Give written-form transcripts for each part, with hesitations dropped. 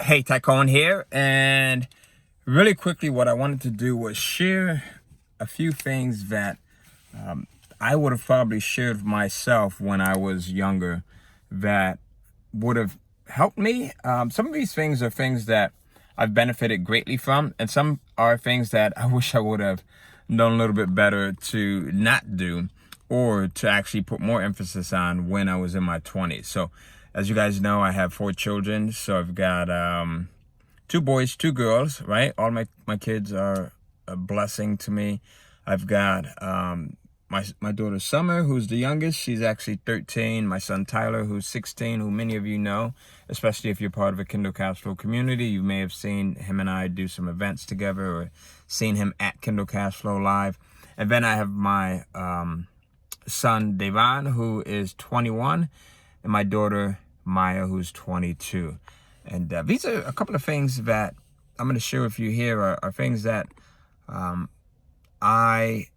Hey, Tycoon here, and really quickly what I wanted to do was share a few things that I would have probably shared myself when I was younger that would have helped me. Some of these things are things that I've benefited greatly from, and some are things that I wish I would have known a little bit better to not do, or to actually put more emphasis on when I was in my 20s. So as you guys know, I have 4 children. So I've got 2 boys, 2 girls, right? All my kids are a blessing to me. I've got my daughter Summer, who's the youngest. She's actually 13. My son Tyler, who's 16, who many of you know, especially if you're part of a Kindle Cashflow community. You may have seen him and I do some events together, or seen him at Kindle Cashflow Live. And then I have my son Devon, who is 21, and my daughter Maya, who's 22. And these are a couple of things that I'm going to share with you here are things that I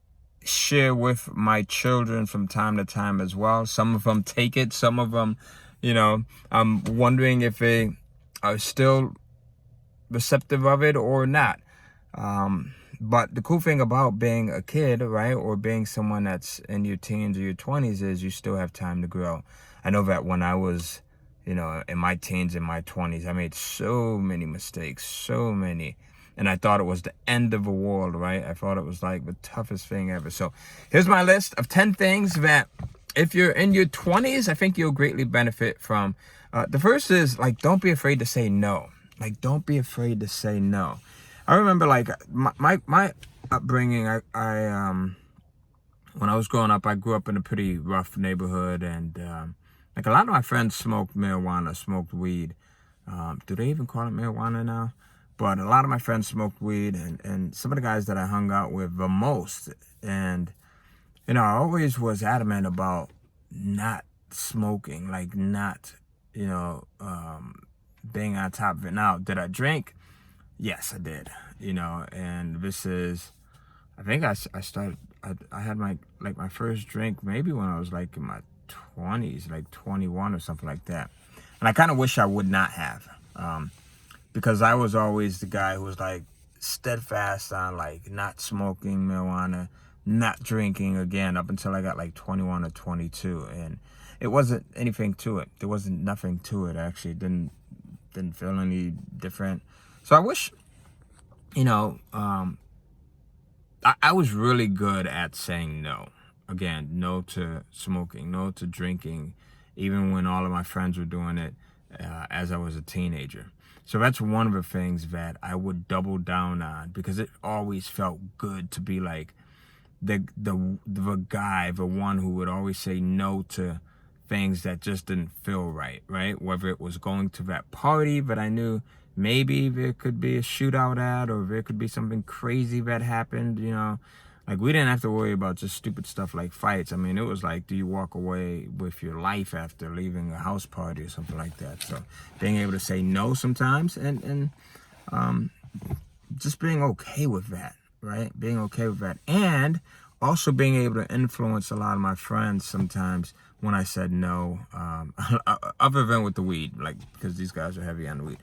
share with my children from time to time as well. Some of them take it. Some of them, I'm wondering if they are still receptive of it or not. But the cool thing about being a kid, right, or being someone that's in your teens or your 20s is you still have time to grow. I know that when I was, in my teens and my 20s, I made so many mistakes, so many. And I thought it was the end of the world, right? I thought it was like the toughest thing ever. So here's my list of 10 things that if you're in your 20s, I think you'll greatly benefit from. The first is, don't be afraid to say no. Don't be afraid to say no. I remember, my upbringing, I when I was growing up, I grew up in a pretty rough neighborhood, and a lot of my friends smoked marijuana, smoked weed. Do they even call it marijuana now? But a lot of my friends smoked weed, and some of the guys that I hung out with the most. And, I always was adamant about not smoking, not, being on top of it. Now, did I drink? Yes, I did, and this is, I think I started, I had my first drink maybe when I was in my 20s, 21 or something like that. And I kind of wish I would not have, because I was always the guy who was steadfast on not smoking marijuana, not drinking again, up until I got 21 or 22. And it wasn't anything to it. There wasn't nothing to it, actually. It didn't feel any different. So I wish, I was really good at saying no. Again, no to smoking, no to drinking, even when all of my friends were doing it as I was a teenager. So that's one of the things that I would double down on, because it always felt good to be the guy, the one who would always say no to things that just didn't feel right? Whether it was going to that party that I knew maybe there could be a shootout at, or there could be something crazy that happened, we didn't have to worry about just stupid stuff like fights. I mean, it was do you walk away with your life after leaving a house party or something like that? So being able to say no sometimes, and just being okay with that, right? Being okay with that. And also being able to influence a lot of my friends sometimes when I said no, other than with the weed, because these guys are heavy on the weed.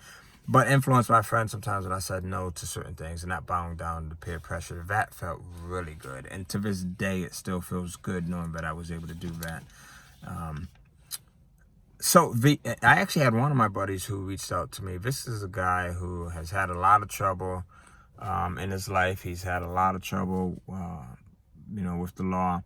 But influence my friends sometimes when I said no to certain things and not bowing down to peer pressure. That felt really good. And to this day, it still feels good knowing that I was able to do that. I actually had one of my buddies who reached out to me. This is a guy who has had a lot of trouble in his life. He's had a lot of trouble, with the law.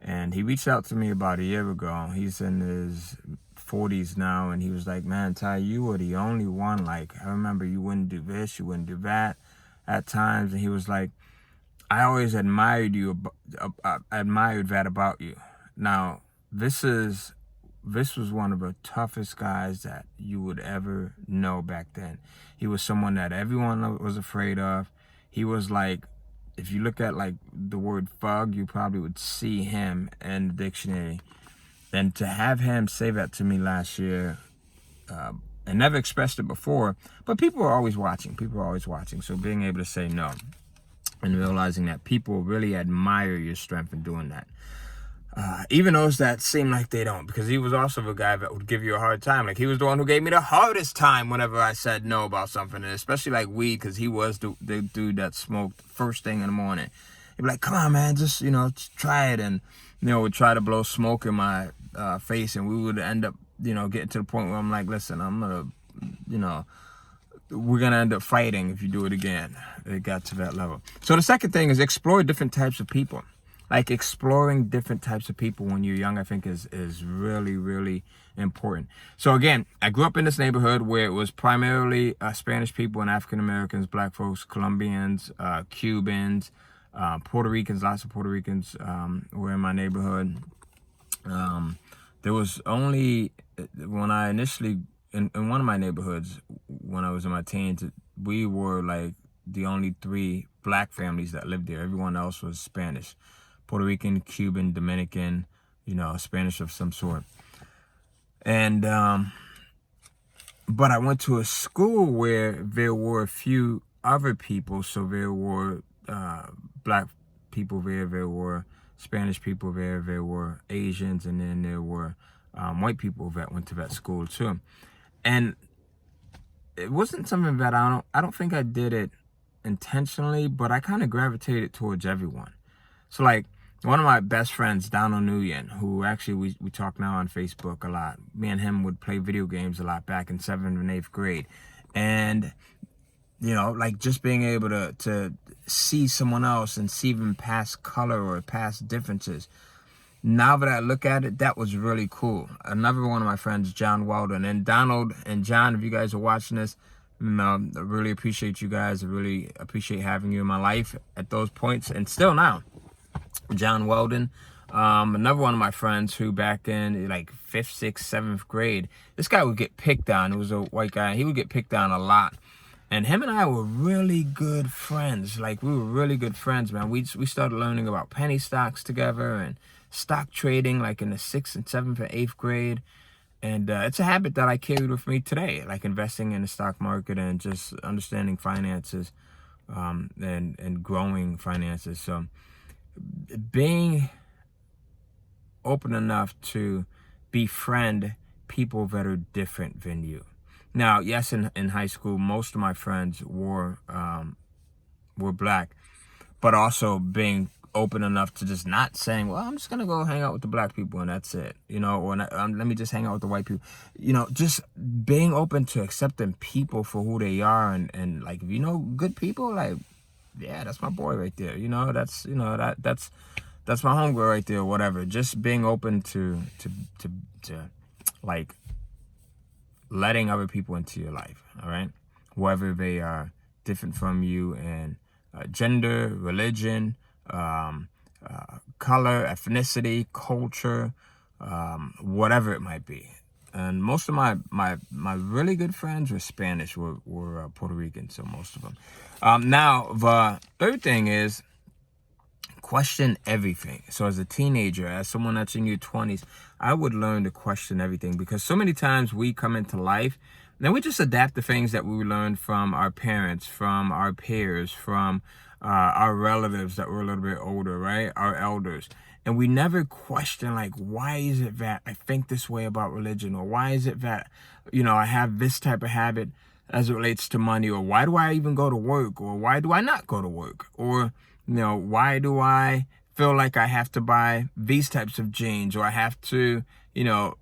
And he reached out to me about a year ago. He's in his 40s now, and he was like, "Man, Ty, you were the only one. I remember you wouldn't do this, you wouldn't do that at times." And he was like, "I always admired you, admired that about you." Now, this was one of the toughest guys that you would ever know back then. He was someone that everyone was afraid of. He was if you look at the word thug, you probably would see him in the dictionary. And to have him say that to me last year, and never expressed it before, but people are always watching. So being able to say no and realizing that people really admire your strength in doing that. Even those that seem like they don't, because he was also the guy that would give you a hard time. Like, he was the one who gave me the hardest time whenever I said no about something, and especially like weed, because he was the dude that smoked first thing in the morning. He'd be like, come on, man, just, just try it. And, would try to blow smoke in my face, and we would end up, getting to the point where I'm like, listen, I'm going to, we're going to end up fighting if you do it again. It got to that level. So the second thing is explore different types of people. Like, exploring different types of people when you're young, I think is really, really important. So again, I grew up in this neighborhood where it was primarily Spanish people and African Americans, black folks, Colombians, Cubans, Puerto Ricans. Lots of Puerto Ricans were in my neighborhood. There was only, when I initially, in one of my neighborhoods, when I was in my teens, we were like the only 3 black families that lived there. Everyone else was Spanish. Puerto Rican, Cuban, Dominican, Spanish of some sort. And, but I went to a school where there were a few other people. So there were black people there were Spanish people there were Asians, and then there were white people that went to that school too. And it wasn't something that I don't think I did it intentionally, but I kind of gravitated towards everyone. So like, one of my best friends, Donald Nguyen, who actually we talk now on Facebook a lot. Me and him would play video games a lot back in 7th and 8th grade. And, like, just being able to see someone else and see them past color or past differences. Now that I look at it, that was really cool. Another one of my friends, John Weldon. And Donald and John, if you guys are watching this, I really appreciate you guys. I really appreciate having you in my life at those points, and still now. John Weldon, another one of my friends who back in like 5th, 6th, 7th grade, this guy would get picked on. He was a white guy. He would get picked on a lot. And him and I were really good friends. Like, we were really good friends, man. We started learning about penny stocks together and stock trading like in the 6th and 7th and 8th grade. And it's a habit that I carried with me today, like investing in the stock market and just understanding finances and growing finances. So being open enough to befriend people that are different than you. Now, yes, in high school, most of my friends were black, but also being open enough to just not saying, well, I'm just going to go hang out with the black people and that's it, or let me just hang out with the white people. Just being open to accepting people for who they are, and like, if good people, like, yeah, that's my boy right there. That's my homegirl right there, whatever. Just being open to like letting other people into your life, all right? Whether they are different from you in gender, religion, color, ethnicity, culture, whatever it might be. And most of my really good friends were Spanish, were Puerto Rican, so most of them. Now, the third thing is question everything. So as a teenager, as someone that's in your 20s, I would learn to question everything, because so many times we come into life and we just adapt the things that we learned from our parents, from our peers, from our relatives that were a little bit older, right? Our elders. And we never question, like, why is it that I think this way about religion? Or why is it that, I have this type of habit as it relates to money? Or why do I even go to work? Or why do I not go to work? Or, why do I feel like I have to buy these types of jeans? Or I have to,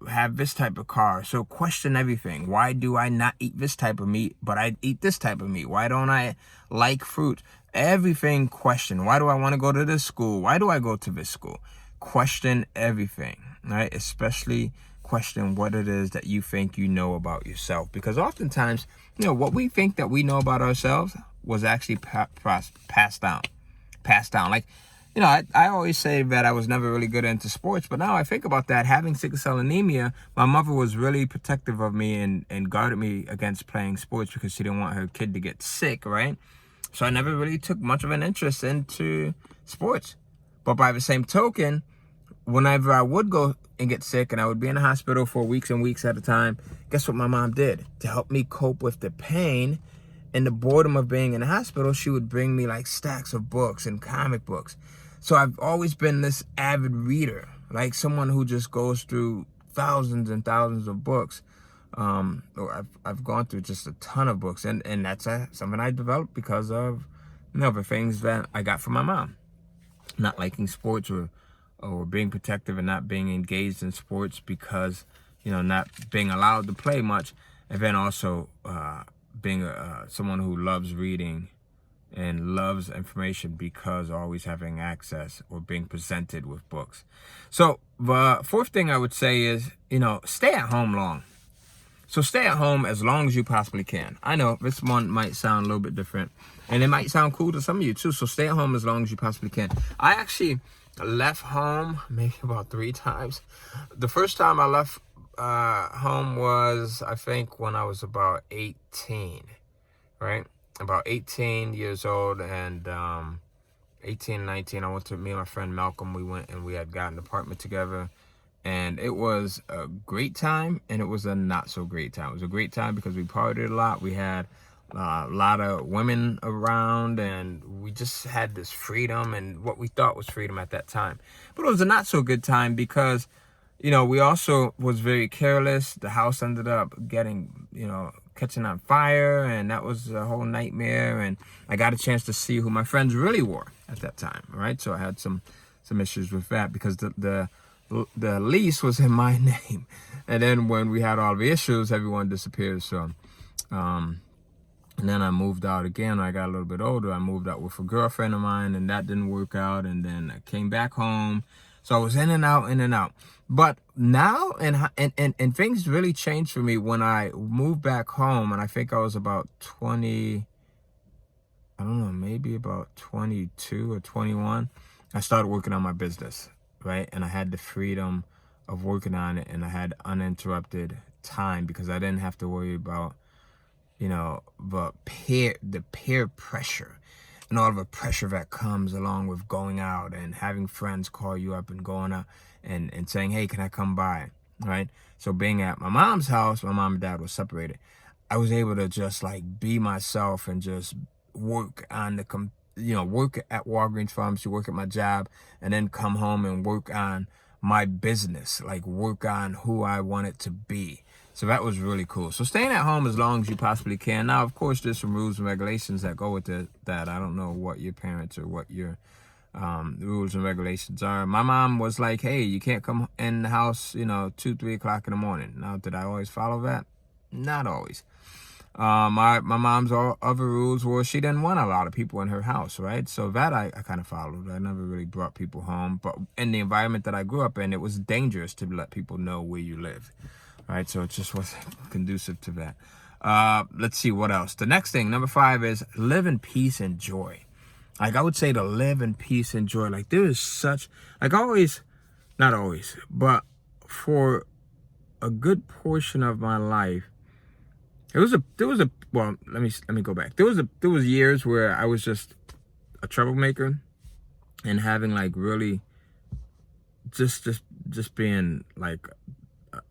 have this type of car? So question everything. Why do I not eat this type of meat, but I eat this type of meat? Why don't I like fruit? Everything question. Why do I want to go to this school? Why do I go to this school? Question everything, right? Especially question what it is that you think you know about yourself. Because oftentimes, what we think that we know about ourselves was actually passed down. Like, I always say that I was never really good into sports, but now I think about that. Having sickle cell anemia, my mother was really protective of me and guarded me against playing sports because she didn't want her kid to get sick, right? So I never really took much of an interest into sports. But by the same token, whenever I would go and get sick and I would be in the hospital for weeks and weeks at a time, guess what my mom did? To help me cope with the pain and the boredom of being in the hospital, she would bring me like stacks of books and comic books. So I've always been this avid reader, like someone who just goes through thousands and thousands of books. Or I've gone through just a ton of books, and that's something I developed because of, the things that I got from my mom. Not liking sports, or being protective and not being engaged in sports because, not being allowed to play much. And then also being someone who loves reading and loves information because always having access or being presented with books. So the fourth thing I would say is, stay at home long. So stay at home as long as you possibly can. I know this one might sound a little bit different, and it might sound cool to some of you too. So stay at home as long as you possibly can. I actually left home maybe about 3 times. The first time I left home was, I think, when I was about 18, right? About 18 years old, and 18, 19, I went to, me and my friend Malcolm, we went and we had got an apartment together. And it was a great time, and it was a not so great time. It was a great time because we partied a lot. We had a lot of women around, and we just had this freedom and what we thought was freedom at that time. But it was a not so good time because, we also was very careless. The house ended up getting, catching on fire, and that was a whole nightmare. And I got a chance to see who my friends really were at that time, right? So I had some issues with that because the lease was in my name, and then when we had all the issues, everyone disappeared. So and then I moved out again. When I got a little bit older, I moved out with a girlfriend of mine, and that didn't work out. And then I came back home, so I was in and out. But now, and things really changed for me when I moved back home, and I think I was about 20, I don't know, maybe about 22 or 21. I started working on my business, right? And I had the freedom of working on it, and I had uninterrupted time because I didn't have to worry about, the peer pressure and all the pressure that comes along with going out and having friends call you up and going out and saying, hey, can I come by, right? So being at my mom's house, my mom and dad were separated. I was able to just like be myself and just work on work at Walgreens Pharmacy, work at my job, and then come home and work on my business, like work on who I want it to be. So that was really cool. So staying at home as long as you possibly can. Now, of course, there's some rules and regulations that go with that. I don't know what your parents or what your rules and regulations are. My mom was like, hey, you can't come in the house, 2-3 o'clock in the morning. Now, did I always follow that? Not always. My mom's other rules were she didn't want a lot of people in her house, right? So that I kind of followed. I never really brought people home. But in the environment that I grew up in, it was dangerous to let people know where you live, right? So it just wasn't conducive to that. Let's see what else. The next thing, number 5, is live in peace and joy. Like, I would say to live in peace and joy. Like, there is such, like, always, not always, but for a good portion of my life, well, let me go back. There was years where I was just a troublemaker and having like really just being like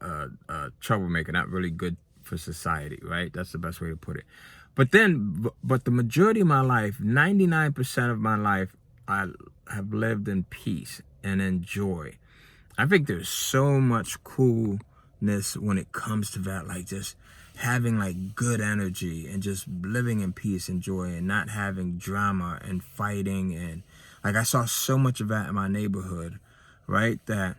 a troublemaker, not really good for society, right? That's the best way to put it. But the majority of my life, 99% of my life, I have lived in peace and in joy. I think there's so much coolness when it comes to that, like just having like good energy and just living in peace and joy and not having drama and fighting. And like, I saw so much of that in my neighborhood, right? That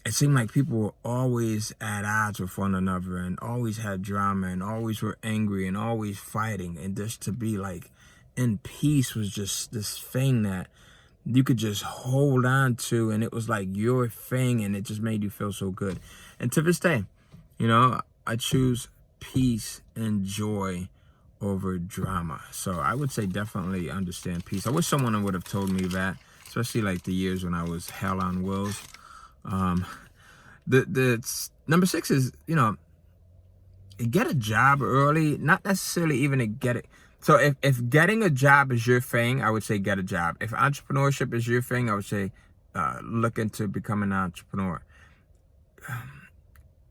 it seemed like people were always at odds with one another and always had drama and always were angry and always fighting. And just to be like in peace was just this thing that you could just hold on to, and it was like your thing, and it just made you feel so good. And to this day, I choose peace and joy over drama. So I would say definitely understand peace. I wish someone would have told me that, especially like the years when I was hell on wheels. The number 6 is, get a job early, not necessarily even to get it. So if getting a job is your thing, I would say get a job. If entrepreneurship is your thing, I would say look into becoming an entrepreneur.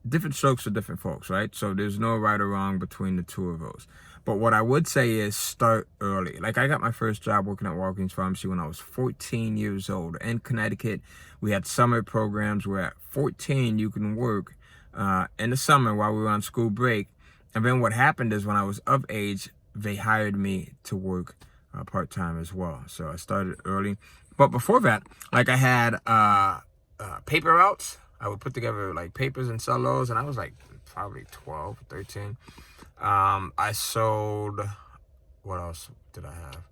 Different strokes for different folks, right? So there's no right or wrong between the two of those. But what I would say is start early. Like, I got my first job working at Walgreens Pharmacy when I was 14 years old. In Connecticut, we had summer programs where at 14 you can work in the summer while we were on school break. And then what happened is when I was of age, they hired me to work part-time as well. So I started early. But before that, like, I had paper routes. I would put together like papers and sell those. And I was like probably 12, 13. I sold, what else did I have?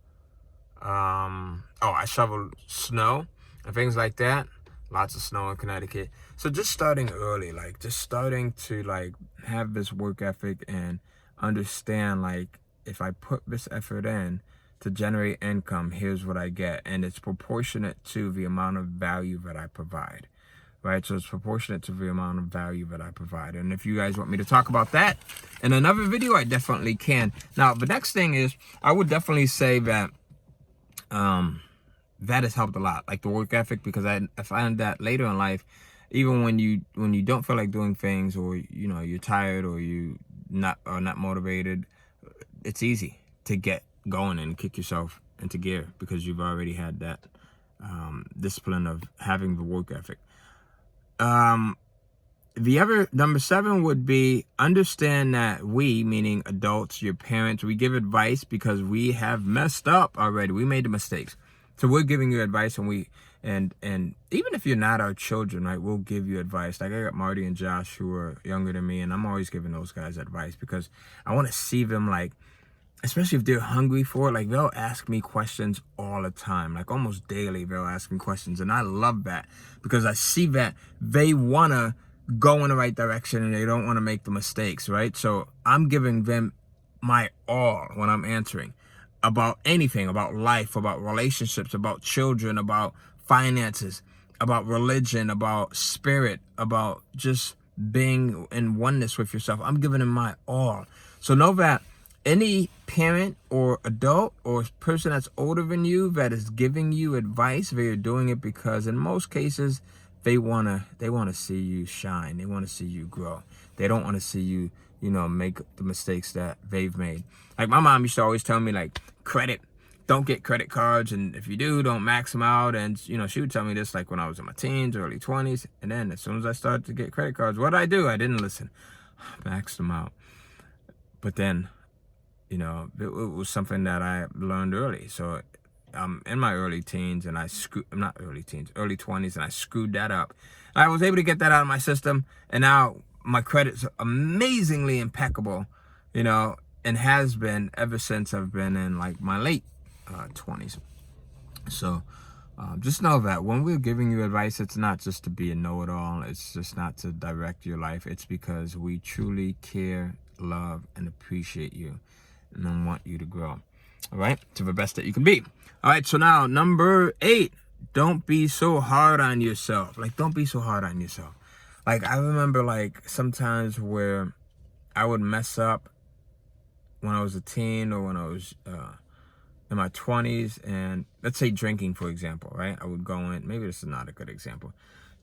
I shoveled snow and things like that. Lots of snow in Connecticut. So just starting early, like just starting to like have this work ethic and understand, like, if I put this effort in to generate income, here's what I get. And it's proportionate to the amount of value that I provide. Right, so it's proportionate to the amount of value that I provide. And if you guys want me to talk about that in another video, I definitely can. Now, the next thing is, I would definitely say that that has helped a lot, like the work ethic, because I find that later in life, even when you don't feel like doing things, or you're tired, or you are not motivated, it's easy to get going and kick yourself into gear because you've already had that discipline of having the work ethic. The other, number 7 would be understand that we, meaning adults, your parents, we give advice because we have messed up already. We made the mistakes. So we're giving you advice, and even if you're not our children, right, we'll give you advice. Like, I got Marty and Josh who are younger than me, and I'm always giving those guys advice because I want to see them, like, especially if they're hungry for it, like, they'll ask me questions all the time, like almost daily they'll ask me questions. And I love that because I see that they want to go in the right direction and they don't want to make the mistakes, right? So I'm giving them my all when I'm answering about anything, about life, about relationships, about children, about finances, about religion, about spirit, about just being in oneness with yourself. I'm giving them my all. So know that any parent or adult or person that's older than you that is giving you advice, they are doing it because in most cases they wanna see you shine. They want to see you grow. They don't want to see you, make the mistakes that they've made. Like, my mom used to always tell me, like, credit, don't get credit cards, and if you do, don't max them out. And she would tell me this like when I was in my teens, early 20s, and then as soon as I started to get credit cards, what did I do? I didn't listen. Maxed them out. But then it was something that I learned early. So I'm in my early 20s, and I screwed that up. I was able to get that out of my system, and now my credit's amazingly impeccable, and has been ever since I've been in like my late 20s. So just know that when we're giving you advice, it's not just to be a know-it-all. It's just not to direct your life. It's because we truly care, love, and appreciate you, and then want you to grow, all right, to the best that you can be. All right, so now number 8, don't be so hard on yourself. Like, don't be so hard on yourself. Like, I remember, like, sometimes where I would mess up when I was a teen or when I was in my 20s, and let's say drinking, for example, right? I would go in, maybe this is not a good example.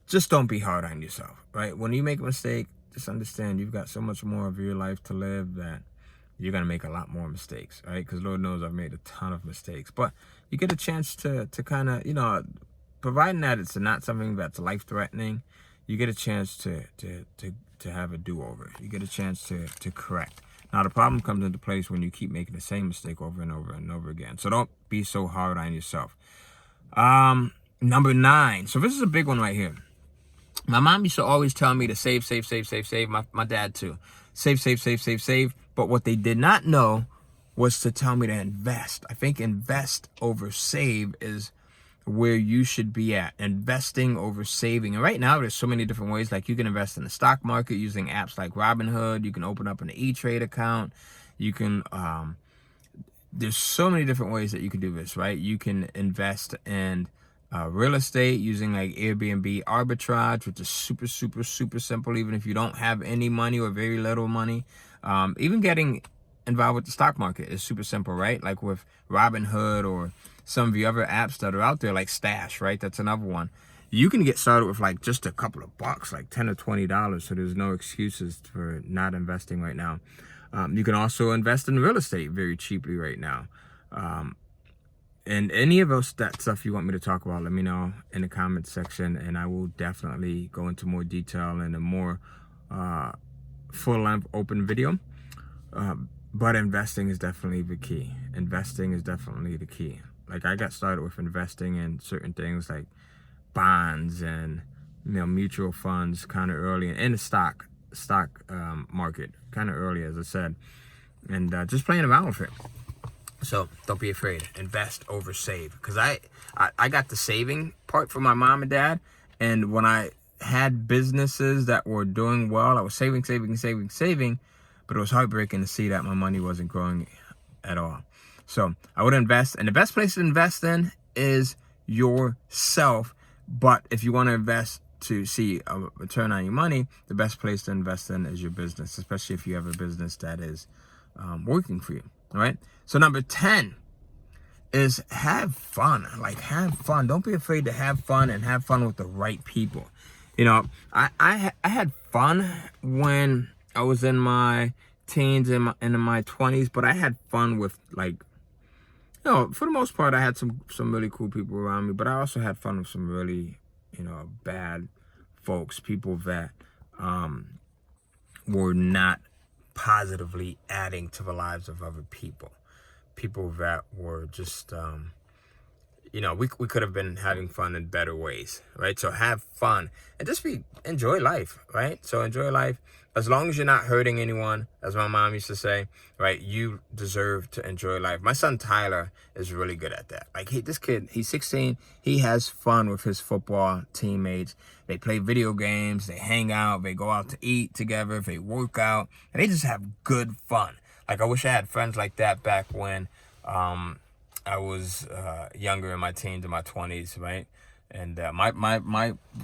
Just don't be hard on yourself, right? When you make a mistake, just understand you've got so much more of your life to live that you're going to make a lot more mistakes, right? Because Lord knows I've made a ton of mistakes. But you get a chance to kind of, providing that it's not something that's life-threatening, you get a chance to have a do-over. You get a chance to correct. Now, the problem comes into place when you keep making the same mistake over and over and over again. So don't be so hard on yourself. Number 9. So this is a big one right here. My mom used to always tell me to save. My dad too. Save. But what they did not know was to tell me to invest. I think invest over save is where you should be at. Investing over saving. And right now, there's so many different ways. Like, you can invest in the stock market using apps like Robinhood. You can open up an E-Trade account. You can, there's so many different ways that you can do this, right? You can invest in real estate using like Airbnb arbitrage, which is super simple, even if you don't have any money or very little money. Even getting involved with the stock market is super simple, right? Like with Robinhood or some of the other apps that are out there, like Stash, right? That's another one. You can get started with like just a couple of bucks, like $10 or $20. So there's no excuses for not investing right now. You can also invest in real estate very cheaply right now. And any of that stuff you want me to talk about, let me know in the comments section, and I will definitely go into more detail in a more full-length open video. But investing is definitely the key. Investing is definitely the key. Like, I got started with investing in certain things like bonds and mutual funds kind of early, and in the stock market kind of early, as I said, and just playing around with it. So don't be afraid. Invest over save. Because I got the saving part from my mom and dad. And when I had businesses that were doing well, I was saving. But it was heartbreaking to see that my money wasn't growing at all. So I would invest. And the best place to invest in is yourself. But if you want to invest to see a return on your money, the best place to invest in is your business, especially if you have a business that is working for you. All right. So number 10 is have fun. Like, have fun. Don't be afraid to have fun, and have fun with the right people. I had fun when I was in my teens and in my 20s, but I had fun with, like, for the most part, I had some really cool people around me, but I also had fun with some really, bad folks, people that were not positively adding to the lives of other people. People that were just, we could have been having fun in better ways, right? So have fun and just enjoy life, right? So enjoy life. As long as you're not hurting anyone, as my mom used to say, right? You deserve to enjoy life. My son Tyler is really good at that. Like, this kid, he's 16. He has fun with his football teammates. They play video games. They hang out. They go out to eat together. They work out. And they just have good fun. Like, I wish I had friends like that back when I was younger, in my teens and my 20s, right? And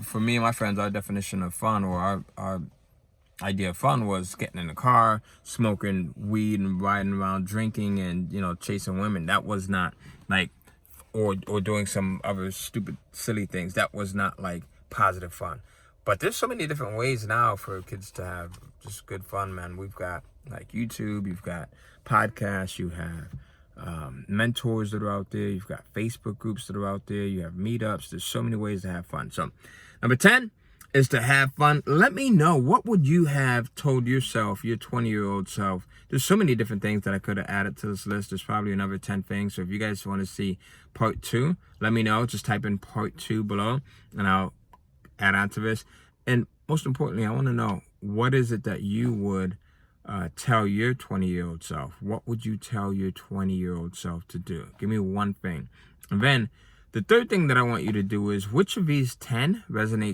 for me and my friends, our definition of fun, or our idea of fun, was getting in the car, smoking weed and riding around drinking and, chasing women. That was not like, or doing some other stupid, silly things. That was not like positive fun. But there's so many different ways now for kids to have just good fun, man. We've got like YouTube, you've got podcasts, you have mentors that are out there, you've got Facebook groups that are out there, you have meetups. There's so many ways to have fun. So number 10 is to have fun. Let me know, what would you have told yourself, your 20-year-old self? There's so many different things that I could have added to this list. There's probably another 10 things. So if you guys want to see part 2, let me know. Just type in part 2 below and I'll add on to this. And most importantly, I want to know, what is it that you would tell your 20-year-old self? What would you tell your 20-year-old self to do? Give me one thing. And then the third thing that I want you to do is, which of these 10 resonates